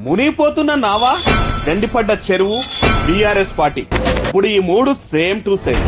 మునిగిపోతున్న నావా, గండిపడ్డ చెరువు, BRS party. ఇప్పుడు ఈ మూడు సేమ్ టు సేమ్.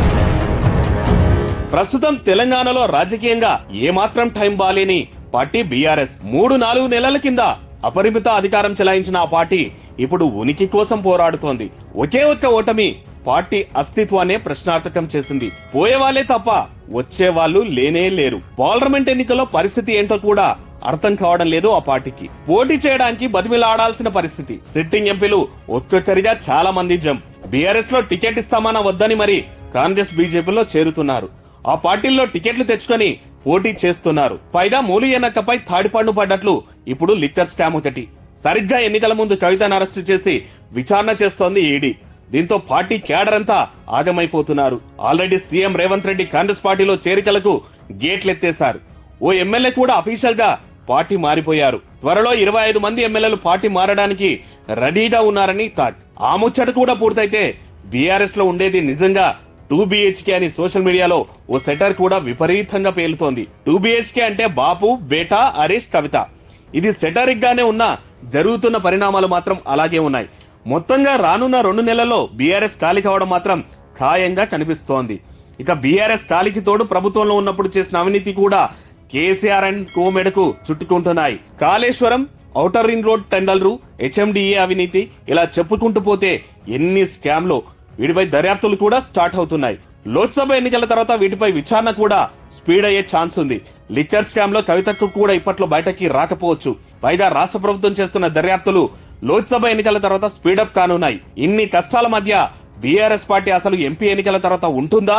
ప్రస్తుతం తెలంగాణలో రాజకీయంగా ఏమాత్రం టైం బాలేని పార్టీ బీఆర్ఎస్. 3-4 నెలల కింద అపరిమిత అధికారం చెలాయించిన ఆ పార్టీ ఇప్పుడు ఉనికి కోసం పోరాడుతోంది. ఒకే ఒక్క ఓటమి పార్టీ అస్తిత్వాన్ని ప్రశ్నార్థకం చేసింది. పోయేవాళ్లే తప్ప వచ్చేవాళ్లు లేనే లేరు. పార్లమెంట్ ఎన్నికల్లో పరిస్థితి ఏంటో కూడా అర్థం కావడం లేదు ఆ పార్టీకి. పోటీ చేయడానికి బతిమిలాడాల్సిన పరిస్థితి. సిట్టింగ్ ఎంపీలు ఒక్కొక్కరిగా చాలా మంది జంప్. బీఆర్ఎస్ లో టికెట్ ఇస్తామన్నా వద్దని మరి కాంగ్రెస్ బీజేపీలో చేరుతున్నారు. ఆ పార్టీల్లో టికెట్లు తెచ్చుకొని పోటీ చేస్తున్నారు. పైగా మూలి ఎన్నకపై తాడిపండు పడ్డట్లు ఇప్పుడు లిక్కర్ స్కామ్ ఒకటి. సరిగ్గా ఎన్నికల ముందు కవితను అరెస్టు చేసి విచారణ చేస్తోంది ఈడీ. దీంతో పార్టీ క్యాడర్ అంతా ఆగమైపోతున్నారు. ఆల్రెడీ సీఎం రేవంత్ రెడ్డి కాంగ్రెస్ పార్టీలో చేరికలకు గేట్లెత్తేశారు. ఓ ఎమ్మెల్యే కూడా అఫీషియల్ గా పార్టీ మారిపోయారు. త్వరలో 25 మంది ఎమ్మెల్యేలు పార్టీ మారడానికి రెడీగా ఉన్నారని టాక్. ఆ ముచ్చట కూడా పూర్తయితే బీఆర్ఎస్ లో ఉండేది నిజంగా 2 BHK అని సోషల్ మీడియాలో ఓ సెటర్ కూడా విపరీతంగా పేలుతోంది. 2 BHK అంటే బాపు, బేటా, హరీష్, కవిత. ఇది సెటరిక్ గానే ఉన్నా జరుగుతున్న పరిణామాలు మాత్రం అలాగే ఉన్నాయి. మొత్తంగా రానున్న 2 నెలల్లో బీఆర్ఎస్ ఖాళీ కావడం మాత్రం ఖాయంగా కనిపిస్తోంది. ఇక బీఆర్ఎస్ ఖాళీకి తోడు ప్రభుత్వంలో ఉన్నప్పుడు చేసిన అవినీతి కూడా కేసీఆర్ అండ్ కోమెడకు చుట్టుకుంటున్నాయి. కాళేశ్వరం, ఔటర్ రింగ్ రోడ్ టెండర్లు, HMDA అవినీతి, ఇలా చెప్పుకుంటూ పోతే ఎన్ని స్కామ్లు. వీటిపై దర్యాప్తులు కూడా స్టార్ట్ అవుతున్నాయి. లోక్సభ ఎన్నికల తర్వాత వీటిపై విచారణ కూడా స్పీడ్ అయ్యే ఛాన్స్ ఉంది. లిక్కర్ స్కామ్ లో కవితకు కూడా ఇప్పట్లో బయటకి రాకపోవచ్చు. పైగా రాష్ట్ర ప్రభుత్వం చేస్తున్న దర్యాప్తులు లోక్సభ ఎన్నికల తర్వాత స్పీడప్ కానున్నాయి. ఇన్ని కష్టాల మధ్య బీఆర్ఎస్ పార్టీ అసలు ఎంపీ ఎన్నికల తర్వాత ఉంటుందా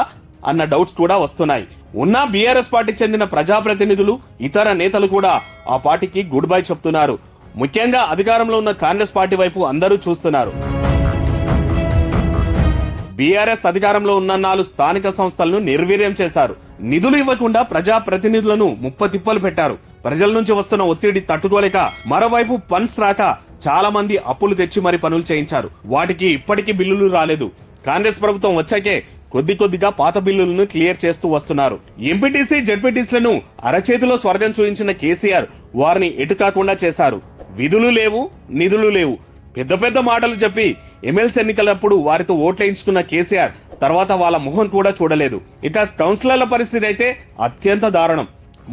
అన్న డౌట్స్ కూడా వస్తున్నాయి. ఉన్న బీఆర్ఎస్ పార్టీకి చెందిన ప్రజాప్రతినిధులు, ఇతర నేతలు కూడా ఆ పార్టీకి గుడ్ బై చెప్తున్నారు. ముఖ్యంగా అధికారంలో ఉన్న కాంగ్రెస్ పార్టీ వైపు అందరూ చూస్తున్నారు. బీఆర్ఎస్ అధికారంలో ఉన్నన్నాళ్ళు స్థానిక సంస్థలను నిర్వీర్యం చేశారు. నిధులు ఇవ్వకుండా ప్రజాప్రతినిధులను ముప్పతిప్పలు పెట్టారు. ప్రజల నుంచి వస్తున్న ఒత్తిడి తట్టుకోలేక మరోవైపు ఫండ్స్ రాక చాలా మంది అప్పులు తెచ్చి మరి పనులు చేయించారు. వాటికి ఇప్పటికీ బిల్లులు రాలేదు. కాంగ్రెస్ ప్రభుత్వం వచ్చాకే కొద్దిగా పాత బిల్లులను క్లియర్ చేస్తూ వస్తున్నారు. ఎంపీటీసీ, జెడ్పీటీసీలను అరచేతిలో స్వర్గం చూయించిన కేసీఆర్ వారిని ఎటు కాకుండా చేశారు. విధులు లేవు, నిధులు లేవు, పెద్ద మాటలు చెప్పి ఎమ్మెల్సీ ఎన్నికలప్పుడు వారితో ఓట్లేయించుకున్న కేసీఆర్ తర్వాత వాళ్ళ మొహం కూడా చూడలేదు. ఇక కౌన్సిలర్ల పరిస్థితి అయితే అత్యంత దారుణం.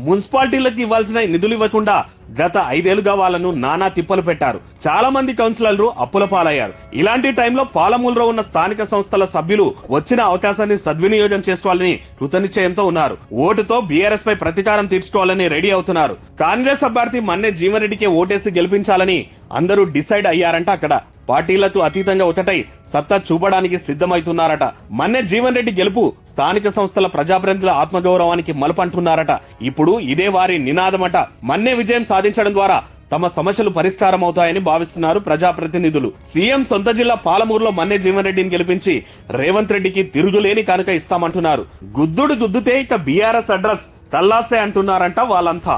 మున్సిపాలిటీలకు ఇవ్వాల్సిన నిధులు ఇవ్వకుండా గత 5 ఏళ్లుగా వాళ్ళను నానా తిప్పలు పెట్టారు. చాలా మంది కౌన్సిలర్లు అప్పుల పాలయ్యారు. ఇలాంటి టైంలో పాలమూలులో ఉన్న స్థానిక సంస్థల సభ్యులు వచ్చిన అవకాశాన్ని సద్వినియోగం చేసుకోవాలని కృతనిశ్చయంతో ఉన్నారు. ఓటుతో బీఆర్ఎస్ పై ప్రతీకారం తీర్చుకోవాలని రెడీ అవుతున్నారు. కాంగ్రెస్ అభ్యర్థి మన్నె జీవన్ రెడ్డికే ఓటేసి గెలిపించాలని అందరూ డిసైడ్ అయ్యారంట. అక్కడ పార్టీలకు అతీతంగా ఒకటై సత్తా చూపడానికి సిద్ధమవుతున్నారట. మన్నె జీవన్ రెడ్డి గెలుపు స్థానిక సంస్థల ప్రజాప్రతినిధుల ఆత్మగౌరవానికి మలుపంటున్నారట. ఇప్పుడు ఇదే వారి నినాదమట. మన్నె విజయం సాధించడం ద్వారా తమ సమస్యలు పరిష్కారం అవుతాయని భావిస్తున్నారు ప్రజాప్రతినిధులు. సీఎం సొంత జిల్లా పాలమూరులో మన్నె జీవన్ రెడ్డిని గెలిపించి రేవంత్ రెడ్డికి తిరుగులేని కానుక ఇస్తామంటున్నారు. గుద్దుడు గుద్దుతే ఇక బీఆర్ఎస్ అడ్రస్ కల్లాసే అంటున్నారంట వాళ్ళంతా.